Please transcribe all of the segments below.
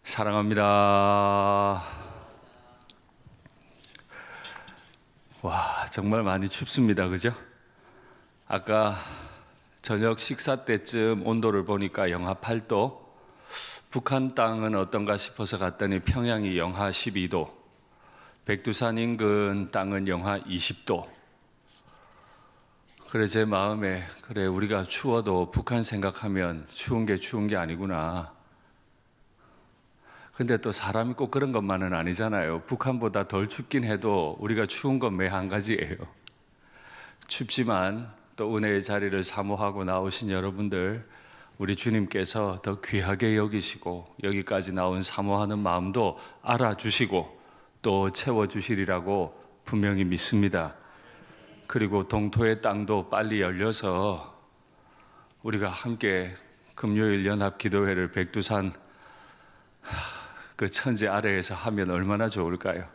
사랑합니다. 와, 정말 많이 춥습니다. 그죠? 아까 저녁 식사 때쯤 온도를 보니까 영하 8도, 북한 땅은 어떤가 싶어서 갔더니 평양이 영하 12도, 백두산 인근 땅은 영하 20도. 그래 제 마음에 그래 우리가 추워도 북한 생각하면 추운 게 아니구나. 근데 또 사람이 꼭 그런 것만은 아니잖아요. 북한보다 덜 춥긴 해도 우리가 추운 건 매 한 가지예요. 춥지만 또 은혜의 자리를 사모하고 나오신 여러분들, 우리 주님께서 더 귀하게 여기시고 여기까지 나온 사모하는 마음도 알아주시고 또 채워주시리라고 분명히 믿습니다. 그리고 동토의 땅도 빨리 열려서 우리가 함께 금요일 연합 기도회를 백두산 그 천지 아래에서 하면 얼마나 좋을까요?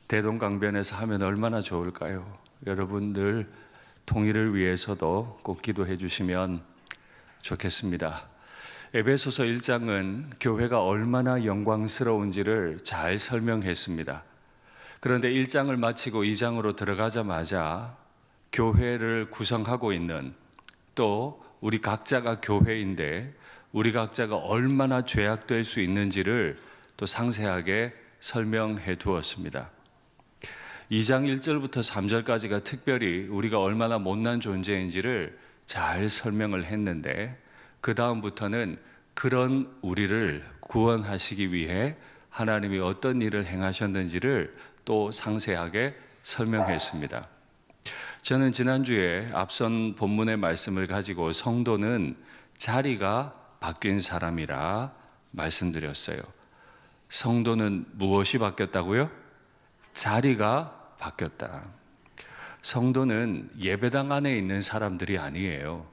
대동강변에서 하면 얼마나 좋을까요? 여러분들 통일을 위해서도 꼭 기도해 주시면 좋겠습니다. 에베소서 1장은 교회가 얼마나 영광스러운지를 잘 설명했습니다. 그런데 1장을 마치고 2장으로 들어가자마자 교회를 구성하고 있는, 또 우리 각자가 교회인데 우리 각자가 얼마나 죄악될 수 있는지를 또 상세하게 설명해 두었습니다. 2장 1절부터 3절까지가 특별히 우리가 얼마나 못난 존재인지를 잘 설명을 했는데, 그 다음부터는 그런 우리를 구원하시기 위해 하나님이 어떤 일을 행하셨는지를 또 상세하게 설명했습니다. 저는 지난주에 앞선 본문의 말씀을 가지고 성도는 자리가 바뀐 사람이라 말씀드렸어요. 성도는 무엇이 바뀌었다고요? 자리가 바뀌었다. 성도는 예배당 안에 있는 사람들이 아니에요.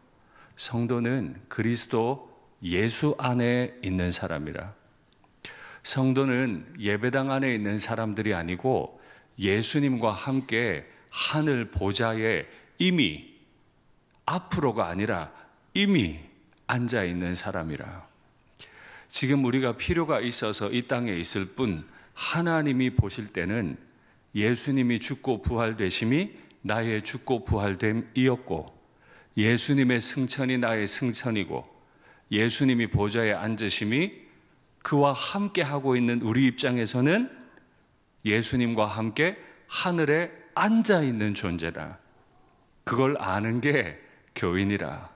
성도는 그리스도 예수 안에 있는 사람이라. 성도는 예배당 안에 있는 사람들이 아니고 예수님과 함께 하늘 보좌에 이미, 앞으로가 아니라 이미 앉아 있는 사람이라. 지금 우리가 필요가 있어서 이 땅에 있을 뿐, 하나님이 보실 때는 예수님이 죽고 부활되심이 나의 죽고 부활됨이었고, 예수님의 승천이 나의 승천이고, 예수님이 보좌에 앉으심이 그와 함께 하고 있는 우리 입장에서는 예수님과 함께 하늘에 앉아 있는 존재다. 그걸 아는 게 교인이라.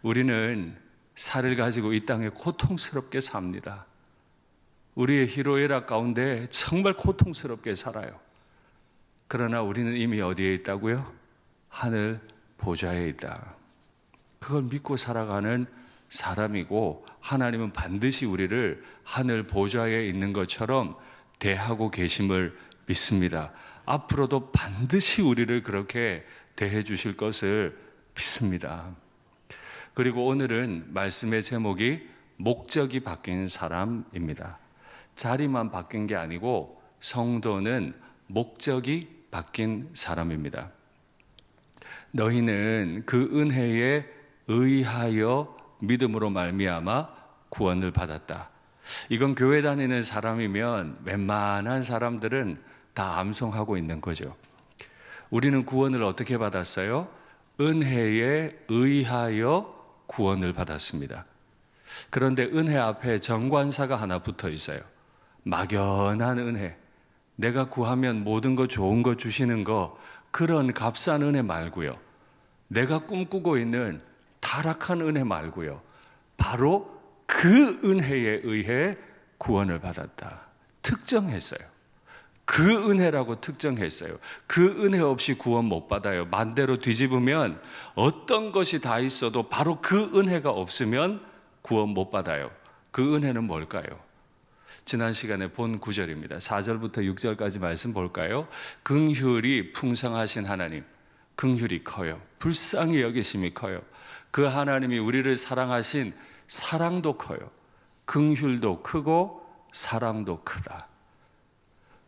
우리는 살을 가지고 이 땅에 고통스럽게 삽니다. 우리의 희로애락 가운데 정말 고통스럽게 살아요. 그러나 우리는 이미 어디에 있다고요? 하늘 보좌에 있다. 그걸 믿고 살아가는 사람이고, 하나님은 반드시 우리를 하늘 보좌에 있는 것처럼 대하고 계심을 믿습니다. 앞으로도 반드시 우리를 그렇게 대해 주실 것을 믿습니다. 그리고 오늘은 말씀의 제목이 목적이 바뀐 사람입니다. 자리만 바뀐 게 아니고 성도는 목적이 바뀐 사람입니다. 너희는 그 은혜에 의하여 믿음으로 말미암아 구원을 받았다. 이건 교회 다니는 사람이면 웬만한 사람들은 다 암송하고 있는 거죠. 우리는 구원을 어떻게 받았어요? 은혜에 의하여 구원을 받았습니다. 그런데 은혜 앞에 정관사가 하나 붙어 있어요. 막연한 은혜, 내가 구하면 모든 거 좋은 거 주시는 거, 그런 값싼 은혜 말고요. 내가 꿈꾸고 있는 타락한 은혜 말고요. 바로 그 은혜에 의해 구원을 받았다. 특정했어요. 그 은혜라고 특정했어요. 그 은혜 없이 구원 못 받아요. 반대로 뒤집으면 어떤 것이 다 있어도 바로 그 은혜가 없으면 구원 못 받아요. 그 은혜는 뭘까요? 지난 시간에 본 구절입니다. 4절부터 6절까지 말씀 볼까요? 긍휼이 풍성하신 하나님, 긍휼이 커요. 불쌍히 여기심이 커요. 그 하나님이 우리를 사랑하신 사랑도 커요. 긍휼도 크고 사랑도 크다.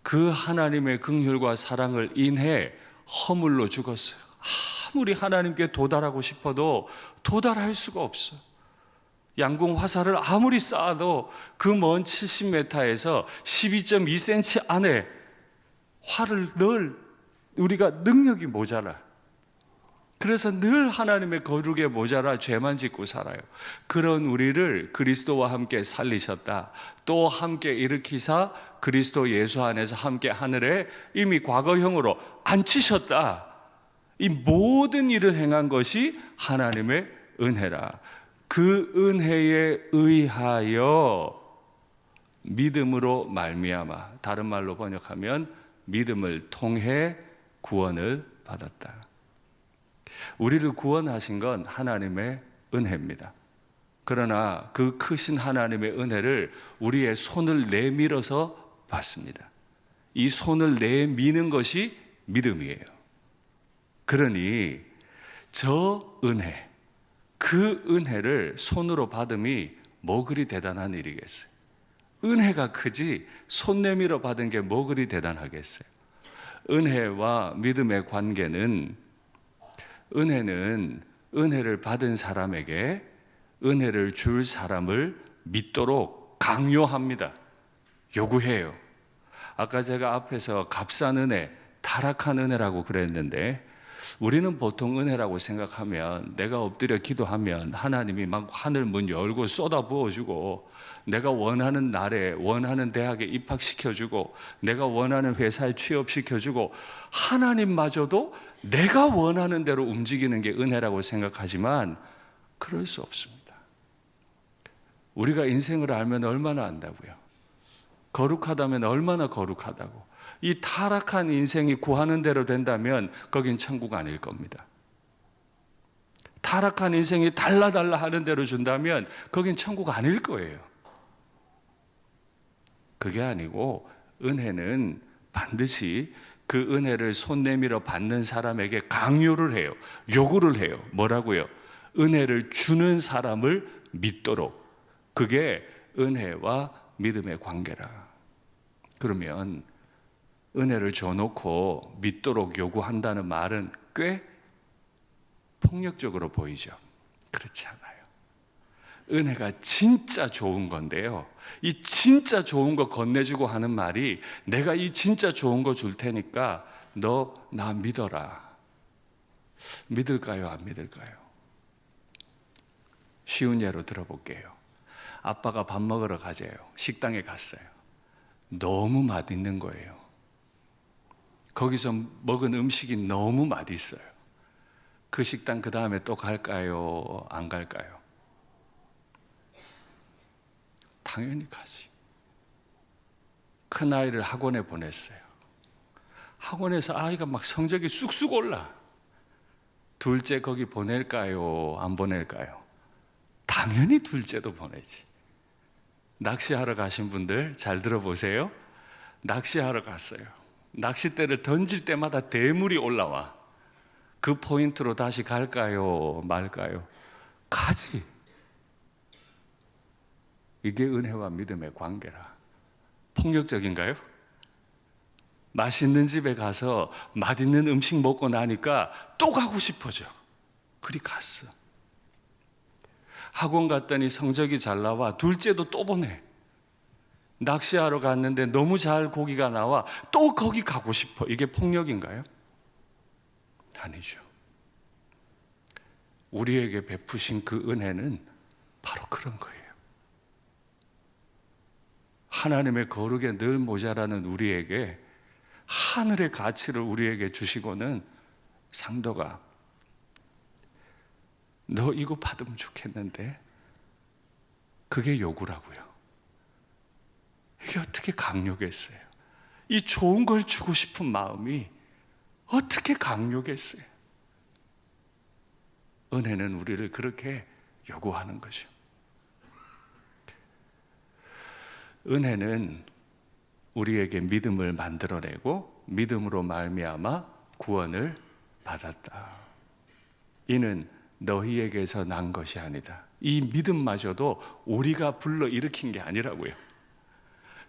그 하나님의 긍휼과 사랑을 인해 허물로 죽었어요. 아무리 하나님께 도달하고 싶어도 도달할 수가 없어요. 양궁 화살을 아무리 쏴도 그 먼 70m에서 12.2cm 안에 활을 넣을 우리가 능력이 모자라. 그래서 늘 하나님의 거룩에 모자라 죄만 짓고 살아요. 그런 우리를 그리스도와 함께 살리셨다. 또 함께 일으키사 그리스도 예수 안에서 함께 하늘에 이미 과거형으로 앉히셨다. 이 모든 일을 행한 것이 하나님의 은혜라. 그 은혜에 의하여 믿음으로 말미암아, 다른 말로 번역하면 믿음을 통해 구원을 받았다. 우리를 구원하신 건 하나님의 은혜입니다. 그러나 그 크신 하나님의 은혜를 우리의 손을 내밀어서 받습니다. 이 손을 내미는 것이 믿음이에요. 그러니 저 은혜, 그 은혜를 손으로 받음이 뭐 그리 대단한 일이겠어요? 은혜가 크지 손 내밀어 받은 게 뭐 그리 대단하겠어요? 은혜와 믿음의 관계는, 은혜는 은혜를 받은 사람에게 은혜를 줄 사람을 믿도록 강요합니다. 요구해요. 아까 제가 앞에서 값싼 은혜, 타락한 은혜라고 그랬는데, 우리는 보통 은혜라고 생각하면 내가 엎드려 기도하면 하나님이 막 하늘 문 열고 쏟아 부어주고, 내가 원하는 날에 원하는 대학에 입학시켜주고, 내가 원하는 회사에 취업시켜주고, 하나님마저도 내가 원하는 대로 움직이는 게 은혜라고 생각하지만 그럴 수 없습니다. 우리가 인생을 알면 얼마나 안다고요? 거룩하다면 얼마나 거룩하다고. 이 타락한 인생이 구하는 대로 된다면 거긴 천국 아닐 겁니다. 타락한 인생이 달라 하는 대로 준다면 거긴 천국 아닐 거예요. 그게 아니고 은혜는 반드시 그 은혜를 손 내밀어 받는 사람에게 강요를 해요. 요구를 해요. 뭐라고요? 은혜를 주는 사람을 믿도록. 그게 은혜와 믿음의 관계라. 그러면 은혜를 줘놓고 믿도록 요구한다는 말은 꽤 폭력적으로 보이죠. 그렇지 않아요. 은혜가 진짜 좋은 건데요, 이 진짜 좋은 거 건네주고 하는 말이, 내가 이 진짜 좋은 거 줄 테니까 너 나 믿어라. 믿을까요? 안 믿을까요? 쉬운 예로 들어볼게요. 아빠가 밥 먹으러 가재요. 식당에 갔어요. 너무 맛있는 거예요. 거기서 먹은 음식이 너무 맛있어요. 그 식당 그 다음에 또 갈까요? 안 갈까요? 당연히 가지. 큰아이를 학원에 보냈어요. 학원에서 아이가 막 성적이 쑥쑥 올라. 둘째 거기 보낼까요? 안 보낼까요? 당연히 둘째도 보내지. 낚시하러 가신 분들 잘 들어보세요. 낚시하러 갔어요. 낚싯대를 던질 때마다 대물이 올라와. 그 포인트로 다시 갈까요? 말까요? 가지. 이게 은혜와 믿음의 관계라. 폭력적인가요? 맛있는 집에 가서 맛있는 음식 먹고 나니까 또 가고 싶어져. 그리 갔어. 학원 갔더니 성적이 잘 나와. 둘째도 또 보내. 낚시하러 갔는데 너무 잘 고기가 나와. 또 거기 가고 싶어. 이게 폭력인가요? 아니죠. 우리에게 베푸신 그 은혜는 바로 그런 거예요. 하나님의 거룩에 늘 모자라는 우리에게 하늘의 가치를 우리에게 주시고는 상도가, 너 이거 받으면 좋겠는데, 그게 요구라고요. 이게 어떻게 강요겠어요? 이 좋은 걸 주고 싶은 마음이 어떻게 강요겠어요? 은혜는 우리를 그렇게 요구하는 거죠. 은혜는 우리에게 믿음을 만들어내고 믿음으로 말미암아 구원을 받았다. 이는 너희에게서 난 것이 아니다. 이 믿음마저도 우리가 불러일으킨 게 아니라고요.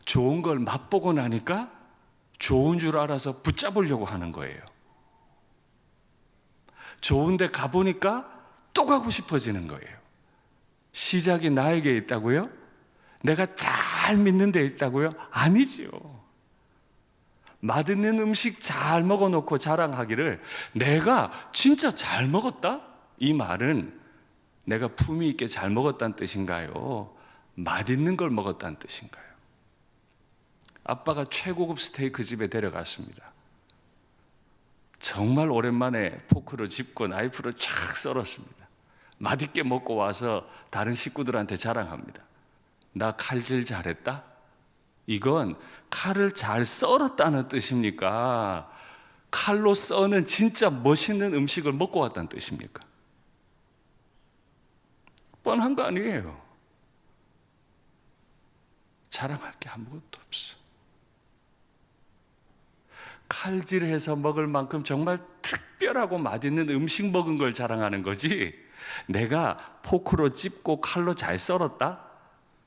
좋은 걸 맛보고 나니까 좋은 줄 알아서 붙잡으려고 하는 거예요. 좋은 데 가보니까 또 가고 싶어지는 거예요. 시작이 나에게 있다고요? 내가 잘 믿는 데 있다고요? 아니지요. 맛있는 음식 잘 먹어놓고 자랑하기를 내가 진짜 잘 먹었다? 이 말은 내가 품위 있게 잘 먹었다는 뜻인가요? 맛있는 걸 먹었다는 뜻인가요? 아빠가 최고급 스테이크 집에 데려갔습니다. 정말 오랜만에 포크로 짚고 나이프로 쫙 썰었습니다. 맛있게 먹고 와서 다른 식구들한테 자랑합니다. 나 칼질 잘했다? 이건 칼을 잘 썰었다는 뜻입니까? 칼로 써는 진짜 멋있는 음식을 먹고 왔다는 뜻입니까? 뻔한 거 아니에요. 자랑할 게 아무것도 없어. 칼질해서 먹을 만큼 정말 특별하고 맛있는 음식 먹은 걸 자랑하는 거지, 내가 포크로 찝고 칼로 잘 썰었다?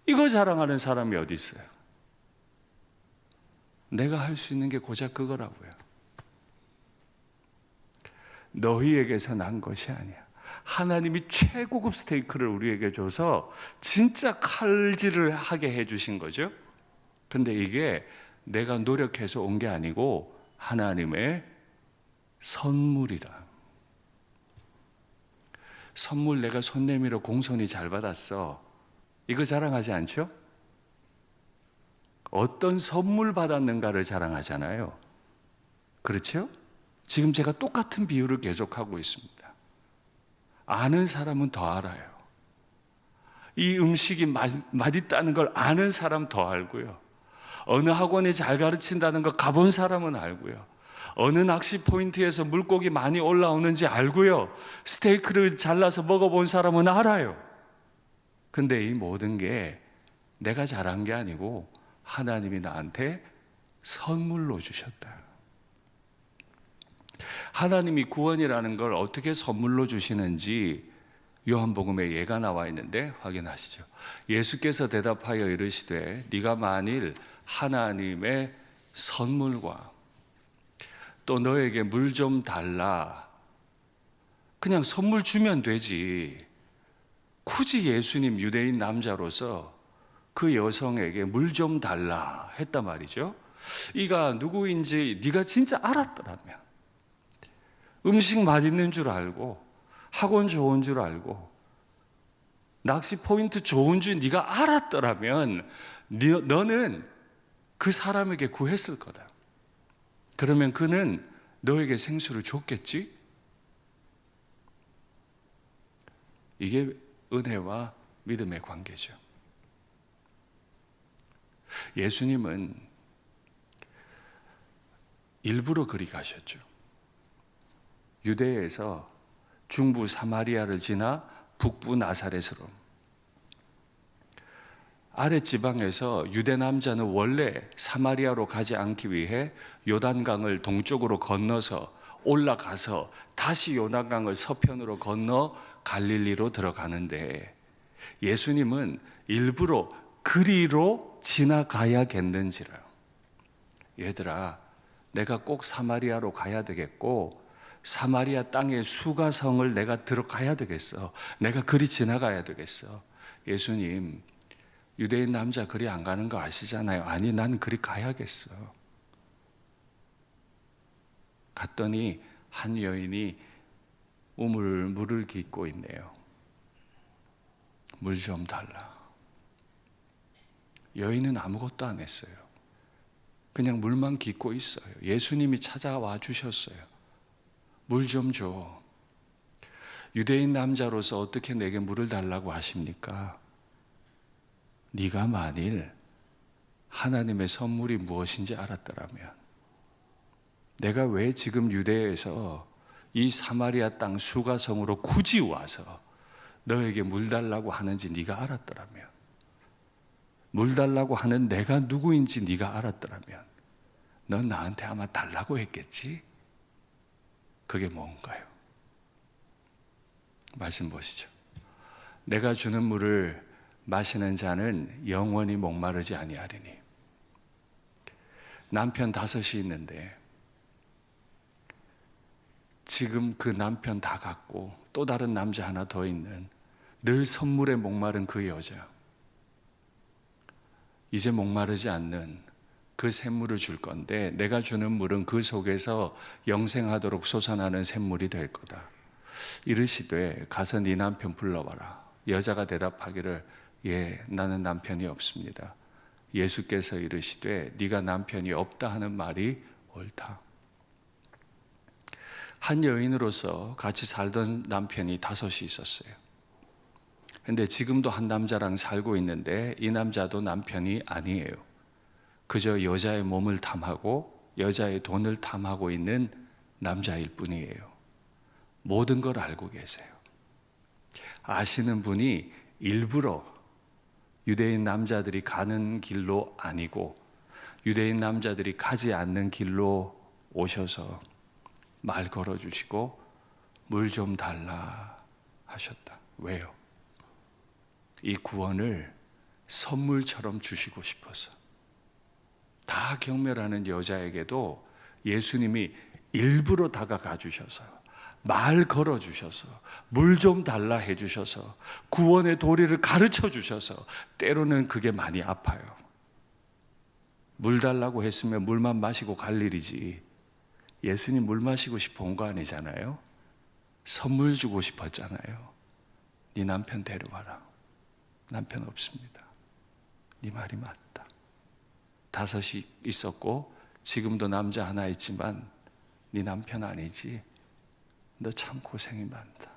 이거 자랑하는 사람이 어디 있어요? 내가 할 수 있는 게 고작 그거라고요. 너희에게서 난 것이 아니야. 하나님이 최고급 스테이크를 우리에게 줘서 진짜 칼질을 하게 해주신 거죠. 근데 이게 내가 노력해서 온 게 아니고 하나님의 선물이라. 선물 내가 손 내밀어 공손히 잘 받았어. 이거 자랑하지 않죠? 어떤 선물 받았는가를 자랑하잖아요. 그렇죠? 지금 제가 똑같은 비유를 계속하고 있습니다. 아는 사람은 더 알아요. 이 음식이 맛있다는 걸 아는 사람 더 알고요. 어느 학원에 잘 가르친다는 거 가본 사람은 알고요. 어느 낚시 포인트에서 물고기 많이 올라오는지 알고요. 스테이크를 잘라서 먹어본 사람은 알아요. 근데 이 모든 게 내가 잘한 게 아니고 하나님이 나한테 선물로 주셨다. 하나님이 구원이라는 걸 어떻게 선물로 주시는지 요한복음에 예가 나와 있는데 확인하시죠. 예수께서 대답하여 이르시되 네가 만일 하나님의 선물과 또 너에게 물 좀 달라, 그냥 선물 주면 되지. 굳이 예수님 유대인 남자로서 그 여성에게 물 좀 달라 했단 말이죠. 이가 누구인지 네가 진짜 알았더라면, 음식 맛있는 줄 알고 학원 좋은 줄 알고 낚시 포인트 좋은 줄 네가 알았더라면 너는 그 사람에게 구했을 거다. 그러면 그는 너에게 생수를 줬겠지? 이게 은혜와 믿음의 관계죠. 예수님은 일부러 그리 가셨죠. 유대에서 중부 사마리아를 지나 북부 나사렛으로, 아래 지방에서 유대 남자는 원래 사마리아로 가지 않기 위해 요단강을 동쪽으로 건너서 올라가서 다시 요단강을 서편으로 건너 갈릴리로 들어가는데, 예수님은 일부러 그리로 지나가야겠는지라. 얘들아, 내가 꼭 사마리아로 가야 되겠고 사마리아 땅의 수가성을 내가 들어가야 되겠어. 내가 그리 지나가야 되겠어. 예수님, 유대인 남자 그리 안 가는 거 아시잖아요. 아니, 난 그리 가야겠어. 갔더니 한 여인이 물을 깃고 있네요. 물 좀 달라. 여인은 아무것도 안 했어요. 그냥 물만 깃고 있어요. 예수님이 찾아와 주셨어요. 물 좀 줘. 유대인 남자로서 어떻게 내게 물을 달라고 하십니까? 네가 만일 하나님의 선물이 무엇인지 알았더라면, 내가 왜 지금 유대에서 이 사마리아 땅 수가성으로 굳이 와서 너에게 물 달라고 하는지 네가 알았더라면, 물 달라고 하는 내가 누구인지 네가 알았더라면 넌 나한테 아마 달라고 했겠지? 그게 뭔가요? 말씀 보시죠. 내가 주는 물을 마시는 자는 영원히 목마르지 아니하리니. 남편 5이 있는데 지금 그 남편 다 갖고 또 다른 남자 하나 더 있는 늘 선물에 목마른 그 여자, 이제 목마르지 않는 그 샘물을 줄 건데 내가 주는 물은 그 속에서 영생하도록 솟아나는 샘물이 될 거다. 이르시되 가서 네 남편 불러와라. 여자가 대답하기를 예, 나는 남편이 없습니다. 예수께서 이르시되 네가 남편이 없다 하는 말이 옳다. 한 여인으로서 같이 살던 남편이 5이 있었어요. 근데 지금도 한 남자랑 살고 있는데 이 남자도 남편이 아니에요. 그저 여자의 몸을 탐하고 여자의 돈을 탐하고 있는 남자일 뿐이에요. 모든 걸 알고 계세요. 아시는 분이 일부러 유대인 남자들이 가는 길로 아니고 유대인 남자들이 가지 않는 길로 오셔서 말 걸어주시고 물 좀 달라 하셨다. 왜요? 이 구원을 선물처럼 주시고 싶어서. 다 경멸하는 여자에게도 예수님이 일부러 다가가 주셔서 말 걸어 주셔서 물 좀 달라 해 주셔서 구원의 도리를 가르쳐 주셔서 때로는 그게 많이 아파요. 물 달라고 했으면 물만 마시고 갈 일이지 예수님 물 마시고 싶어 온 거 아니잖아요. 선물 주고 싶었잖아요. 네 남편 데려와라. 남편 없습니다. 네 말이 맞다. 5이 있었고 지금도 남자 하나 있지만 네 남편 아니지. 너 참 고생이 많다.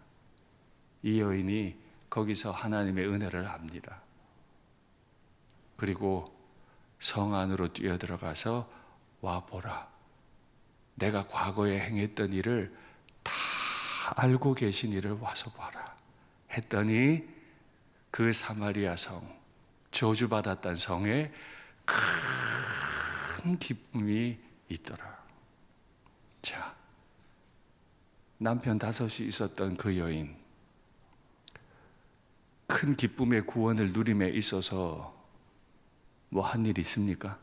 이 여인이 거기서 하나님의 은혜를 압니다. 그리고 성 안으로 뛰어들어가서 와 보라. 내가 과거에 행했던 일을 다 알고 계신 이를 와서 봐라. 했더니 그 사마리아 성, 저주받았던 성에 큰 기쁨이 있더라. 자, 남편 5이 있었던 그 여인, 큰 기쁨의 구원을 누림에 있어서 뭐 한 일 있습니까?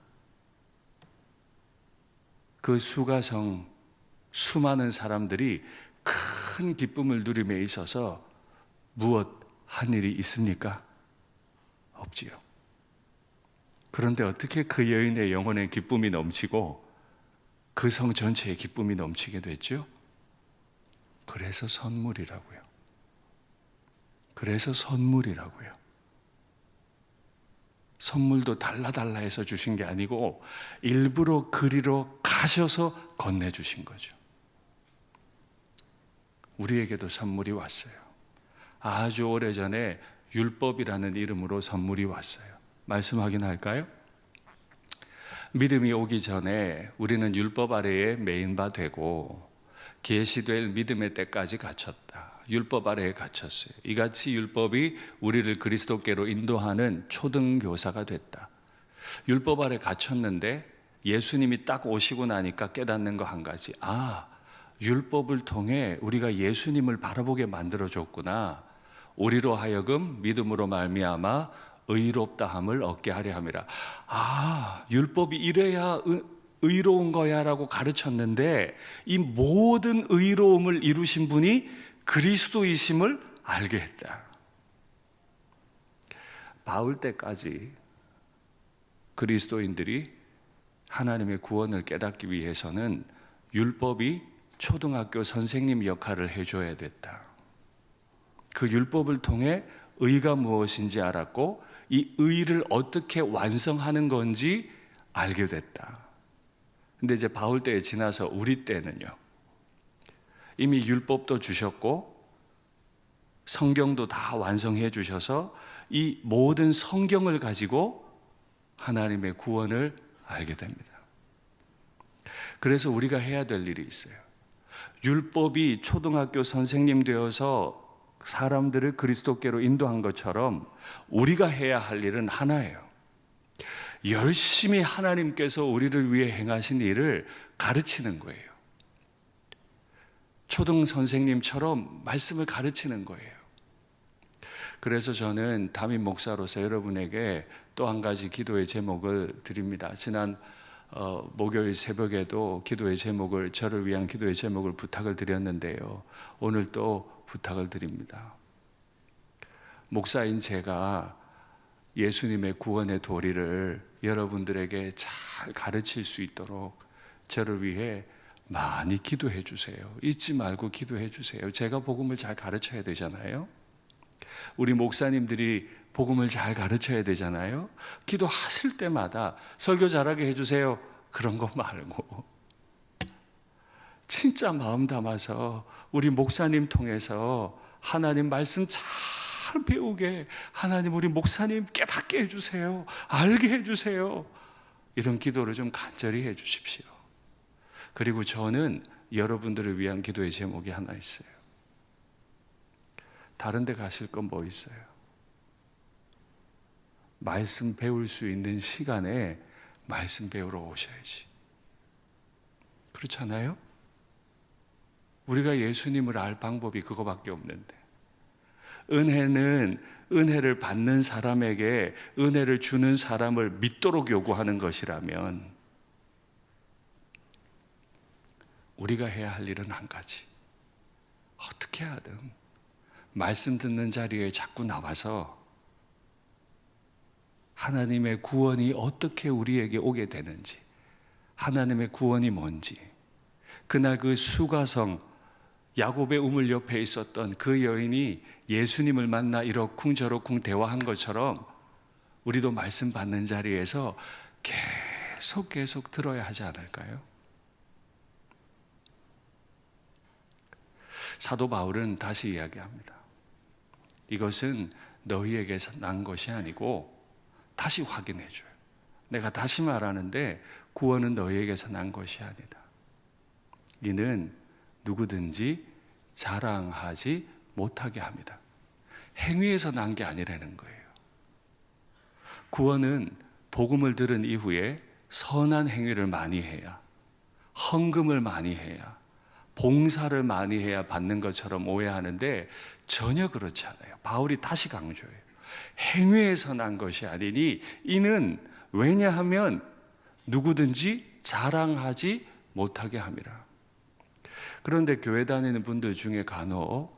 그 수가성 수많은 사람들이 큰 기쁨을 누림에 있어서 무엇 한 일이 있습니까? 없지요. 그런데 어떻게 그 여인의 영혼에 기쁨이 넘치고 그 성 전체에 기쁨이 넘치게 됐죠? 그래서 선물이라고요. 그래서 선물이라고요. 선물도 달라 해서 주신 게 아니고 일부러 그리로 가셔서 건네주신 거죠. 우리에게도 선물이 왔어요. 아주 오래전에 율법이라는 이름으로 선물이 왔어요. 말씀 확인할까요? 믿음이 오기 전에 우리는 율법 아래에 매인 바 되고 계시될 믿음의 때까지 갇혔다. 율법 아래에 갇혔어요. 이같이 율법이 우리를 그리스도께로 인도하는 초등교사가 됐다. 율법 아래 갇혔는데 예수님이 딱 오시고 나니까 깨닫는 거 한 가지. 아, 율법을 통해 우리가 예수님을 바라보게 만들어줬구나. 우리로 하여금 믿음으로 말미암아 의롭다함을 얻게 하려 함이라. 아, 율법이 이래야 의로운 거야라고 가르쳤는데 이 모든 의로움을 이루신 분이 그리스도이심을 알게 했다. 바울 때까지 그리스도인들이 하나님의 구원을 깨닫기 위해서는 율법이 초등학교 선생님 역할을 해줘야 됐다. 그 율법을 통해 의가 무엇인지 알았고 이 의를 어떻게 완성하는 건지 알게 됐다. 근데 이제 바울 때에 지나서 우리 때는요. 이미 율법도 주셨고 성경도 다 완성해 주셔서 이 모든 성경을 가지고 하나님의 구원을 알게 됩니다. 그래서 우리가 해야 될 일이 있어요. 율법이 초등학교 선생님 되어서 사람들을 그리스도께로 인도한 것처럼 우리가 해야 할 일은 하나예요. 열심히 하나님께서 우리를 위해 행하신 일을 가르치는 거예요. 초등 선생님처럼 말씀을 가르치는 거예요. 그래서 저는 담임 목사로서 여러분에게 또 한 가지 기도의 제목을 드립니다. 지난 목요일 새벽에도 기도의 제목을, 저를 위한 기도의 제목을 부탁을 드렸는데요. 오늘 또 부탁을 드립니다. 목사인 제가 예수님의 구원의 도리를 여러분들에게 잘 가르칠 수 있도록 저를 위해 많이 기도해 주세요. 잊지 말고 기도해 주세요. 제가 복음을 잘 가르쳐야 되잖아요. 우리 목사님들이 복음을 잘 가르쳐야 되잖아요. 기도하실 때마다 설교 잘하게 해주세요. 그런 거 말고 진짜 마음 담아서 우리 목사님 통해서 하나님 말씀 잘 배우게, 하나님 우리 목사님 깨닫게 해주세요. 알게 해주세요. 이런 기도를 좀 간절히 해주십시오. 그리고 저는 여러분들을 위한 기도의 제목이 하나 있어요. 다른 데 가실 건 뭐 있어요? 말씀 배울 수 있는 시간에 말씀 배우러 오셔야지. 그렇잖아요? 우리가 예수님을 알 방법이 그거밖에 없는데, 은혜는 은혜를 받는 사람에게 은혜를 주는 사람을 믿도록 요구하는 것이라면 우리가 해야 할 일은 한 가지. 어떻게 하든 말씀 듣는 자리에 자꾸 나와서 하나님의 구원이 어떻게 우리에게 오게 되는지, 하나님의 구원이 뭔지, 그날 그 수가성 야곱의 우물 옆에 있었던 그 여인이 예수님을 만나 이러쿵저러쿵 대화한 것처럼 우리도 말씀 받는 자리에서 계속 들어야 하지 않을까요? 사도 바울은 다시 이야기합니다. 이것은 너희에게서 난 것이 아니고, 다시 확인해 줘요. 내가 다시 말하는데 구원은 너희에게서 난 것이 아니다. 이는 누구든지 자랑하지 못하게 합니다. 행위에서 난 게 아니라는 거예요. 구원은 복음을 들은 이후에 선한 행위를 많이 해야, 헌금을 많이 해야, 봉사를 많이 해야 받는 것처럼 오해하는데 전혀 그렇지 않아요. 바울이 다시 강조해요. 행위에서 난 것이 아니니 이는 왜냐하면 누구든지 자랑하지 못하게 함이라. 그런데 교회 다니는 분들 중에 간혹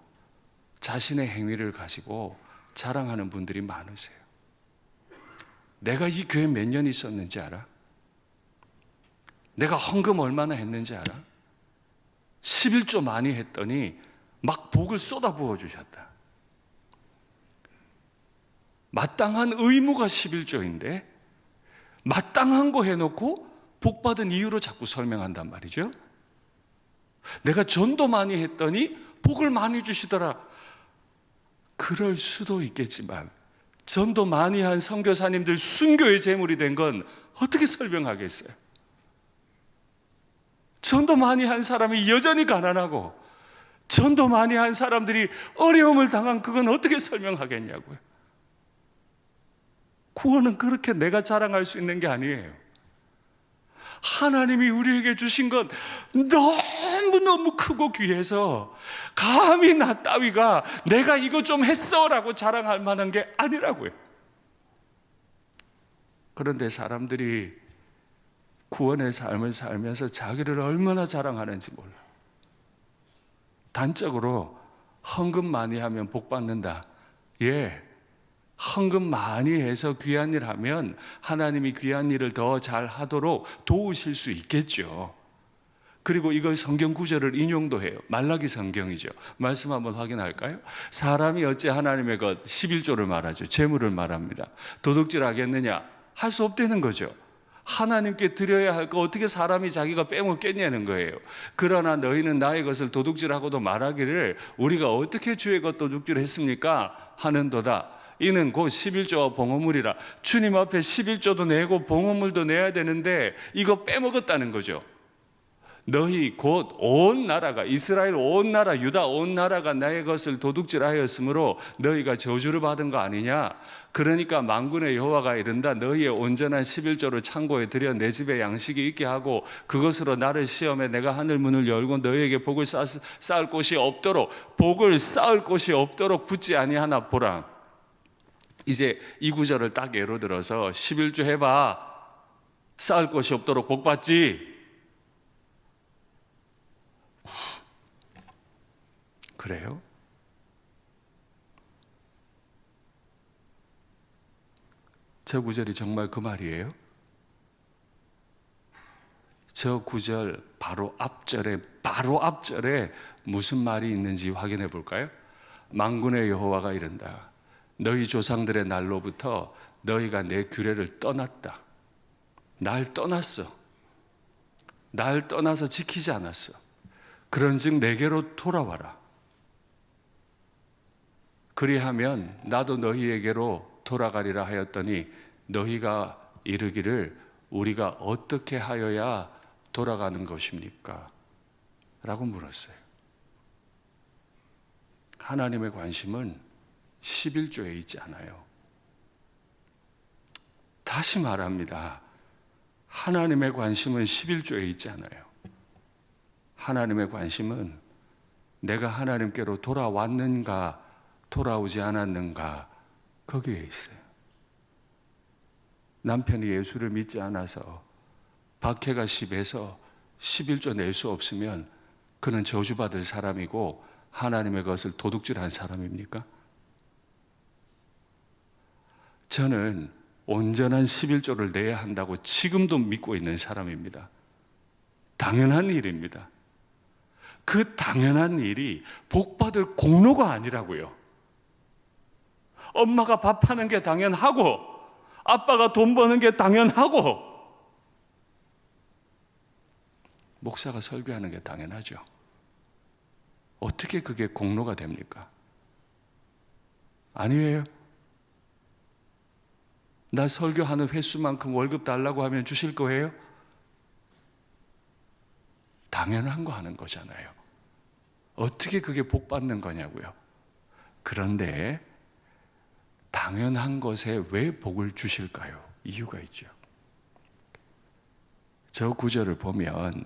자신의 행위를 가지고 자랑하는 분들이 많으세요. 내가 이 교회 몇 년 있었는지 알아? 내가 헌금 얼마나 했는지 알아? 11조 많이 했더니 막 복을 쏟아부어 주셨다. 마땅한 의무가 11조인데 마땅한 거 해놓고 복 받은 이유로 자꾸 설명한단 말이죠. 내가 전도 많이 했더니 복을 많이 주시더라. 그럴 수도 있겠지만 전도 많이 한 선교사님들 순교의 제물이 된 건 어떻게 설명하겠어요? 전도 많이 한 사람이 여전히 가난하고 전도 많이 한 사람들이 어려움을 당한 그건 어떻게 설명하겠냐고요. 구원은 그렇게 내가 자랑할 수 있는 게 아니에요. 하나님이 우리에게 주신 건 너무너무 크고 귀해서 감히 나 따위가 내가 이거 좀 했어 라고 자랑할 만한 게 아니라고요. 그런데 사람들이 구원의 삶을 살면서 자기를 얼마나 자랑하는지 몰라. 단적으로 헌금 많이 하면 복 받는다. 예, 헌금 많이 해서 귀한 일 하면 하나님이 귀한 일을 더 잘 하도록 도우실 수 있겠죠. 그리고 이걸 성경 구절을 인용도 해요. 말라기 성경이죠. 말씀 한번 확인할까요? 사람이 어찌 하나님의 것 11조를 말하죠. 재물을 말합니다. 도둑질 하겠느냐? 할 수 없다는 거죠. 하나님께 드려야 할 거 어떻게 사람이 자기가 빼먹겠냐는 거예요. 그러나 너희는 나의 것을 도둑질하고도 말하기를 우리가 어떻게 주의 것 도둑질을 했습니까? 하는도다. 이는 곧 11조와 봉헌물이라. 주님 앞에 11조도 내고 봉헌물도 내야 되는데 이거 빼먹었다는 거죠. 너희 곧 온 나라가, 이스라엘 온 나라, 유다 온 나라가 나의 것을 도둑질하였으므로 너희가 저주를 받은 거 아니냐? 그러니까 만군의 여호와가 이른다. 너희의 온전한 11조를 창고에 들여 내 집에 양식이 있게 하고 그것으로 나를 시험해 내가 하늘 문을 열고 너희에게 복을 쌓을 곳이 없도록, 복을 쌓을 곳이 없도록 붙지 아니하나 보라. 이제 이 구절을 딱 예로 들어서 11조 해봐. 쌓을 곳이 없도록 복 받지. 그래요? 저 구절이 정말 그 말이에요? 저 구절 바로 앞절에 무슨 말이 있는지 확인해 볼까요? 만군의 여호와가 이른다. 너희 조상들의 날로부터 너희가 내 규례를 떠났다. 날 떠났어. 날 떠나서 지키지 않았어. 그런즉 내게로 돌아와라. 그리하면 나도 너희에게로 돌아가리라 하였더니 너희가 이르기를 우리가 어떻게 하여야 돌아가는 것입니까? 라고 물었어요. 하나님의 관심은 11조에 있지 않아요. 다시 말합니다. 하나님의 관심은 11조에 있지 않아요. 하나님의 관심은 내가 하나님께로 돌아왔는가, 돌아오지 않았는가, 거기에 있어요. 남편이 예수를 믿지 않아서 박해가 심해서 11조 낼 수 없으면 그는 저주받을 사람이고 하나님의 것을 도둑질한 사람입니까? 저는 온전한 11조를 내야 한다고 지금도 믿고 있는 사람입니다. 당연한 일입니다. 그 당연한 일이 복받을 공로가 아니라고요. 엄마가 밥하는 게 당연하고 아빠가 돈 버는 게 당연하고 목사가 설교하는 게 당연하죠. 어떻게 그게 공로가 됩니까? 아니에요. 나 설교하는 횟수만큼 월급 달라고 하면 주실 거예요? 당연한 거 하는 거잖아요. 어떻게 그게 복 받는 거냐고요. 그런데 당연한 것에 왜 복을 주실까요? 이유가 있죠. 저 구절을 보면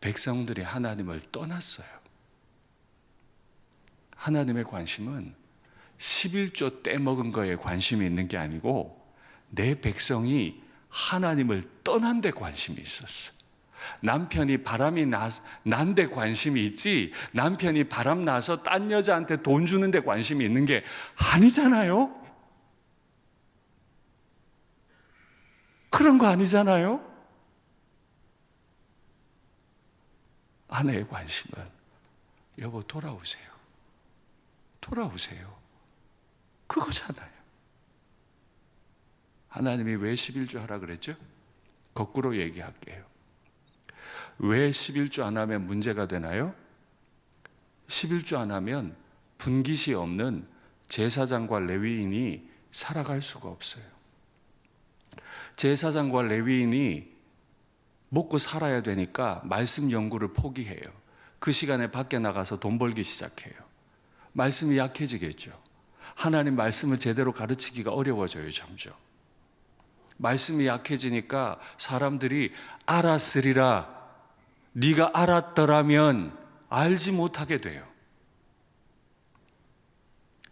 백성들이 하나님을 떠났어요. 하나님의 관심은 11조 떼먹은 거에 관심이 있는 게 아니고 내 백성이 하나님을 떠난 데 관심이 있었어. 남편이 바람이 난 데 관심이 있지 남편이 바람 나서 딴 여자한테 돈 주는 데 관심이 있는 게 아니잖아요. 그런 거 아니잖아요. 아내의 관심은 여보 돌아오세요. 돌아오세요. 그거잖아요. 하나님이 왜 11조 하라 그랬죠? 거꾸로 얘기할게요. 왜 11조 안 하면 문제가 되나요? 11조 안 하면 분깃이 없는 제사장과 레위인이 살아갈 수가 없어요. 제사장과 레위인이 먹고 살아야 되니까 말씀 연구를 포기해요. 그 시간에 밖에 나가서 돈 벌기 시작해요. 말씀이 약해지겠죠. 하나님 말씀을 제대로 가르치기가 어려워져요, 점점. 말씀이 약해지니까 사람들이 알았으리라, 네가 알았더라면 알지 못하게 돼요.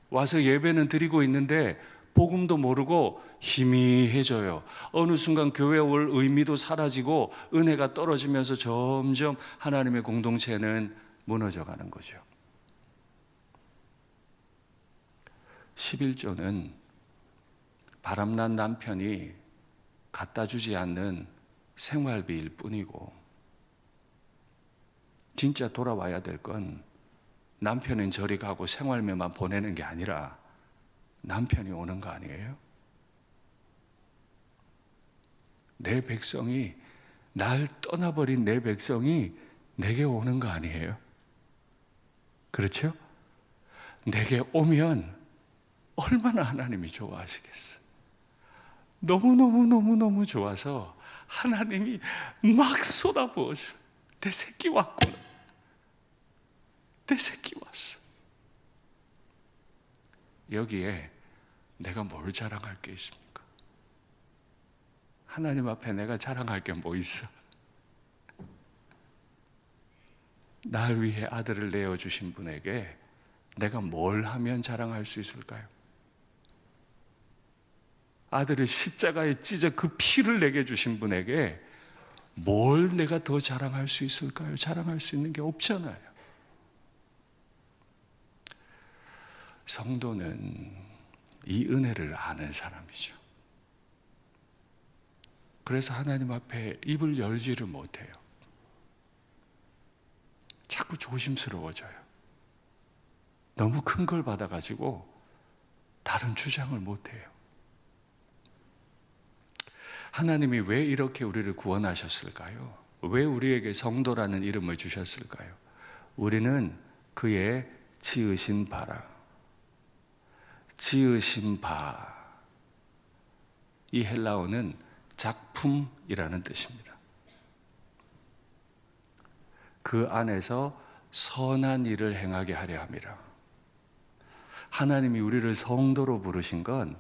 와서 예배는 드리고 있는데 복음도 모르고 희미해져요. 어느 순간 교회 올 의미도 사라지고 은혜가 떨어지면서 점점 하나님의 공동체는 무너져가는 거죠. 11조는 바람난 남편이 갖다 주지 않는 생활비일 뿐이고 진짜 돌아와야 될 건 남편은 저리 가고 생활비만 보내는 게 아니라 남편이 오는 거 아니에요? 내 백성이 날 떠나버린 내 백성이 내게 오는 거 아니에요? 그렇죠? 내게 오면 얼마나 하나님이 좋아하시겠어. 너무너무 좋아서 하나님이 막 쏟아부어줘. 내 새끼 왔구나. 내 새끼 왔어. 여기에 내가 뭘 자랑할 게 있습니까? 하나님 앞에 내가 자랑할 게 뭐 있어? 날 위해 아들을 내어주신 분에게 내가 뭘 하면 자랑할 수 있을까요? 아들을 십자가에 찢어 그 피를 내게 주신 분에게 뭘 내가 더 자랑할 수 있을까요? 자랑할 수 있는 게 없잖아요. 성도는 이 은혜를 아는 사람이죠. 그래서 하나님 앞에 입을 열지를 못해요. 자꾸 조심스러워져요. 너무 큰 걸 받아가지고 다른 주장을 못해요. 하나님이 왜 이렇게 우리를 구원하셨을까요? 왜 우리에게 성도라는 이름을 주셨을까요? 우리는 그의 지으신 바라. 지으신 바. 이 헬라어는 작품이라는 뜻입니다. 그 안에서 선한 일을 행하게 하려 함이라. 하나님이 우리를 성도로 부르신 건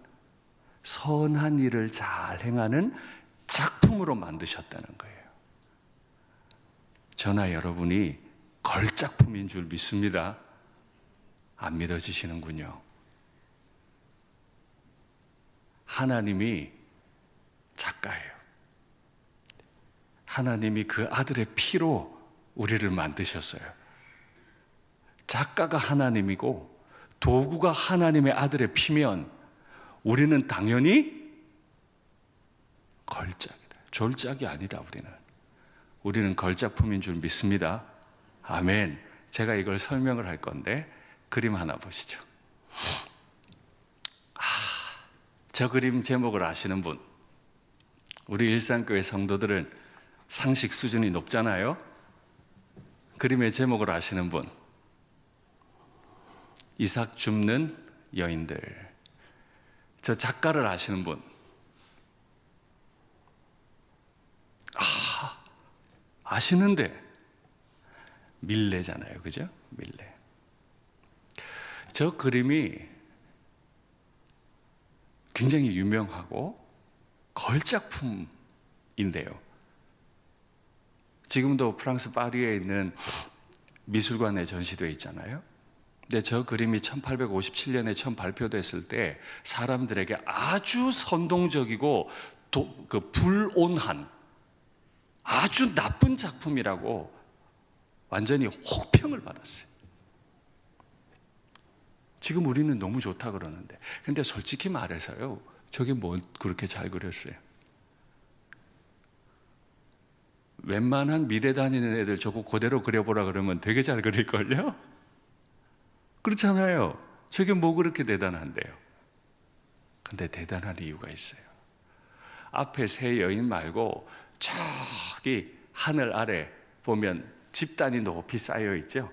선한 일을 잘 행하는 작품으로 만드셨다는 거예요. 저나 여러분이 걸작품인 줄 믿습니다. 안 믿어지시는군요. 하나님이 작가예요. 하나님이 그 아들의 피로 우리를 만드셨어요. 작가가 하나님이고 도구가 하나님의 아들의 피면 우리는 당연히 걸작이다. 졸작이 아니다. 우리는 걸작품인 줄 믿습니다. 아멘. 제가 이걸 설명을 할 건데 그림 하나 보시죠. 저 그림 제목을 아시는 분? 우리 일산교회 성도들은 상식 수준이 높잖아요. 그림의 제목을 아시는 분? 이삭 줍는 여인들. 저 작가를 아시는 분? 아시는데 밀레잖아요. 그죠? 밀레. 저 그림이 굉장히 유명하고 걸작품인데요. 지금도 프랑스 파리에 있는 미술관에 전시되어 있잖아요. 근데 저 그림이 1857년에 처음 발표됐을 때 사람들에게 아주 선동적이고 불온한 아주 나쁜 작품이라고 완전히 혹평을 받았어요. 지금 우리는 너무 좋다 그러는데, 근데 솔직히 말해서요, 저게 뭐 그렇게 잘 그렸어요? 웬만한 미대 다니는 애들 저거 그대로 그려보라 그러면 되게 잘 그릴걸요? 그렇잖아요. 저게 뭐 그렇게 대단한데요? 근데 대단한 이유가 있어요. 앞에 세 여인 말고 저기 하늘 아래 보면 집단이 높이 쌓여 있죠?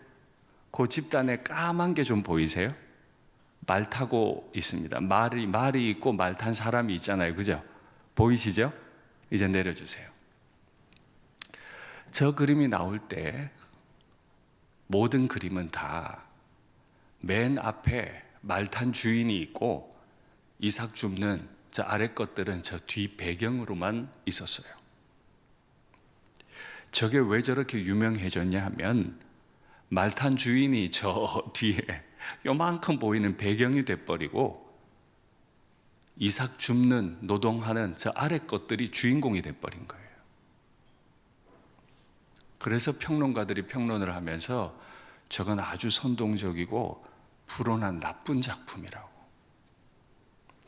그 집단에 까만 게 좀 보이세요? 말 타고 있습니다. 말이 있고 말 탄 사람이 있잖아요. 그죠? 보이시죠? 이제 내려주세요. 저 그림이 나올 때 모든 그림은 다 맨 앞에 말 탄 주인이 있고 이삭 줍는 저 아래 것들은 저 뒤 배경으로만 있었어요. 저게 왜 저렇게 유명해졌냐 하면 말 탄 주인이 저 뒤에 요만큼 보이는 배경이 돼버리고 이삭 줍는 노동하는 저 아래 것들이 주인공이 돼버린 거예요. 그래서 평론가들이 평론을 하면서 저건 아주 선동적이고 불온한 나쁜 작품이라고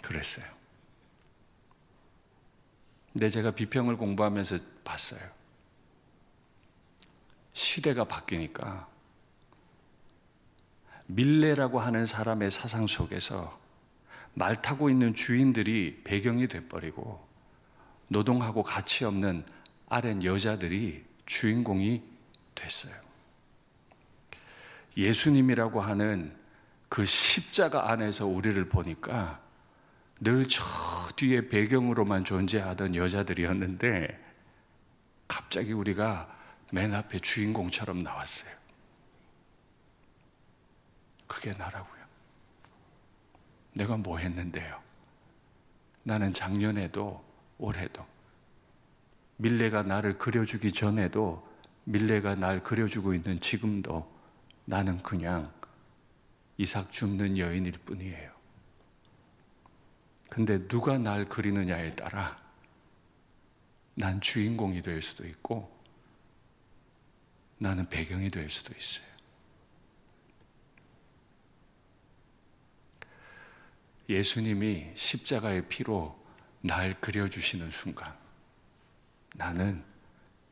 그랬어요. 근데 제가 비평을 공부하면서 봤어요. 시대가 바뀌니까 밀레라고 하는 사람의 사상 속에서 말 타고 있는 주인들이 배경이 돼버리고 노동하고 가치 없는 아랫 여자들이 주인공이 됐어요. 예수님이라고 하는 그 십자가 안에서 우리를 보니까 늘 저 뒤에 배경으로만 존재하던 여자들이었는데 갑자기 우리가 맨 앞에 주인공처럼 나왔어요. 그게 나라고요. 내가 뭐 했는데요? 나는 작년에도 올해도 밀레가 나를 그려주기 전에도 밀레가 날 그려주고 있는 지금도 나는 그냥 이삭 줍는 여인일 뿐이에요. 근데 누가 날 그리느냐에 따라 난 주인공이 될 수도 있고 나는 배경이 될 수도 있어요. 예수님이 십자가의 피로 날 그려주시는 순간 나는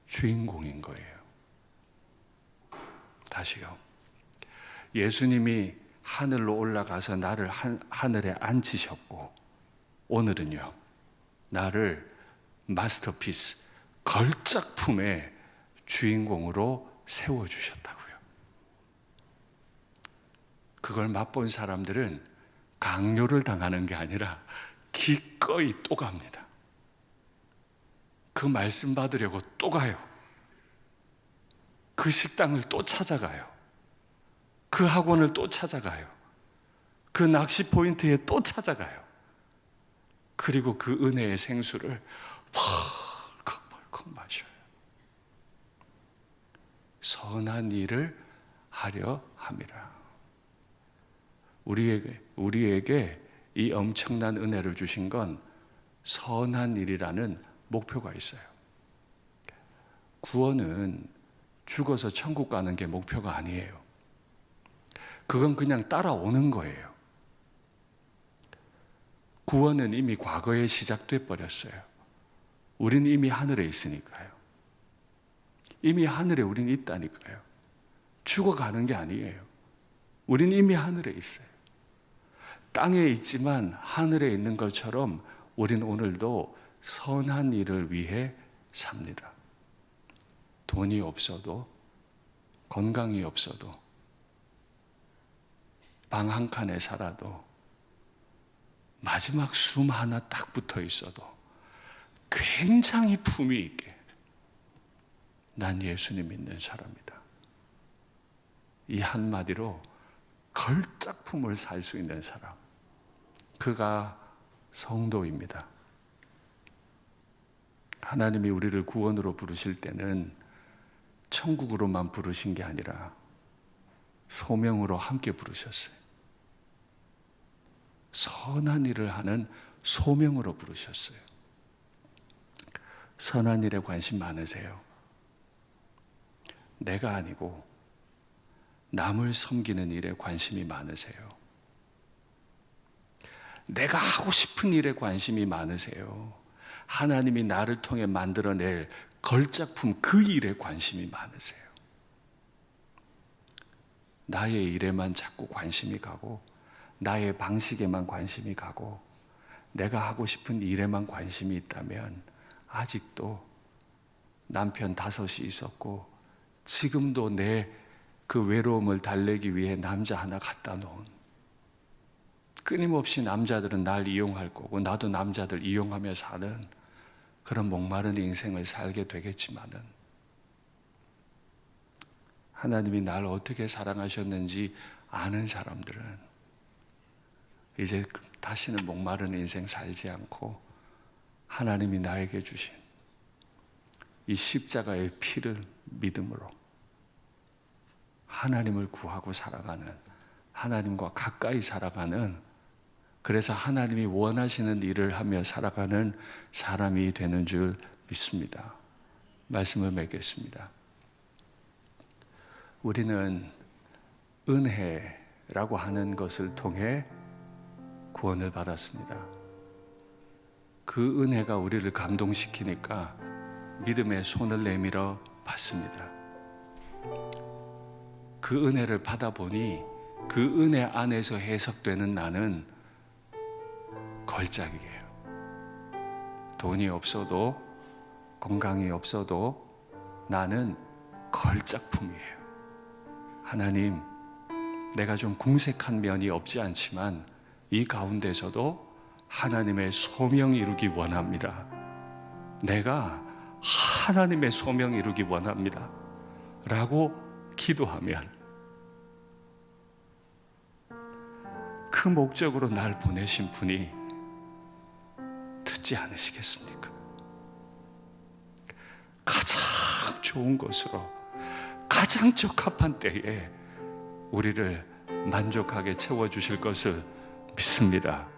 주인공인 거예요. 다시요. 예수님이 하늘로 올라가서 나를 하늘에 앉히셨고, 오늘은요, 나를 마스터피스, 걸작품의 주인공으로 세워주셨다고요. 그걸 맛본 사람들은 강요를 당하는 게 아니라 기꺼이 또 갑니다. 그 말씀 받으려고 또 가요. 그 식당을 또 찾아가요. 그 학원을 또 찾아가요. 그 낚시 포인트에 또 찾아가요. 그리고 그 은혜의 생수를 벌컥벌컥 마셔요. 선한 일을 하려 함이라. 우리에게 이 엄청난 은혜를 주신 건 선한 일이라는 목표가 있어요. 구원은 죽어서 천국 가는 게 목표가 아니에요. 그건 그냥 따라오는 거예요. 구원은 이미 과거에 시작돼 버렸어요. 우린 이미 하늘에 있으니까요. 이미 하늘에 우린 있다니까요. 죽어가는 게 아니에요. 우린 이미 하늘에 있어요. 땅에 있지만 하늘에 있는 것처럼 우린 오늘도 선한 일을 위해 삽니다. 돈이 없어도, 건강이 없어도, 방 한 칸에 살아도, 마지막 숨 하나 딱 붙어 있어도 굉장히 품위 있게 난 예수님 믿는 사람이다. 이 한마디로 걸작품을 살 수 있는 사람, 그가 성도입니다. 하나님이 우리를 구원으로 부르실 때는 천국으로만 부르신 게 아니라 소명으로 함께 부르셨어요. 선한 일을 하는 소명으로 부르셨어요. 선한 일에 관심 많으세요? 내가 아니고 남을 섬기는 일에 관심이 많으세요? 내가 하고 싶은 일에 관심이 많으세요? 하나님이 나를 통해 만들어낼 걸작품 그 일에 관심이 많으세요? 나의 일에만 자꾸 관심이 가고, 나의 방식에만 관심이 가고, 내가 하고 싶은 일에만 관심이 있다면 아직도 남편 5이 있었고 지금도 내 그 외로움을 달래기 위해 남자 하나 갖다 놓은, 끊임없이 남자들은 날 이용할 거고 나도 남자들 이용하며 사는 그런 목마른 인생을 살게 되겠지만은, 하나님이 날 어떻게 사랑하셨는지 아는 사람들은 이제 다시는 목마른 인생 살지 않고 하나님이 나에게 주신 이 십자가의 피를 믿음으로 하나님을 구하고 살아가는, 하나님과 가까이 살아가는, 그래서 하나님이 원하시는 일을 하며 살아가는 사람이 되는 줄 믿습니다. 말씀을 맺겠습니다. 우리는 은혜라고 하는 것을 통해 구원을 받았습니다. 그 은혜가 우리를 감동시키니까 믿음의 손을 내밀어 받습니다. 그 은혜를 받아보니 그 은혜 안에서 해석되는 나는 걸작이에요. 돈이 없어도, 건강이 없어도 나는 걸작품이에요. 하나님, 내가 좀 궁색한 면이 없지 않지만 이 가운데서도 하나님의 소명 이루기 원합니다. 내가 하나님의 소명 이루기 원합니다. 라고 기도하면 그 목적으로 날 보내신 분이 듣지 않으시겠습니까? 가장 좋은 것으로, 가장 적합한 때에 우리를 만족하게 채워주실 것을 믿습니다.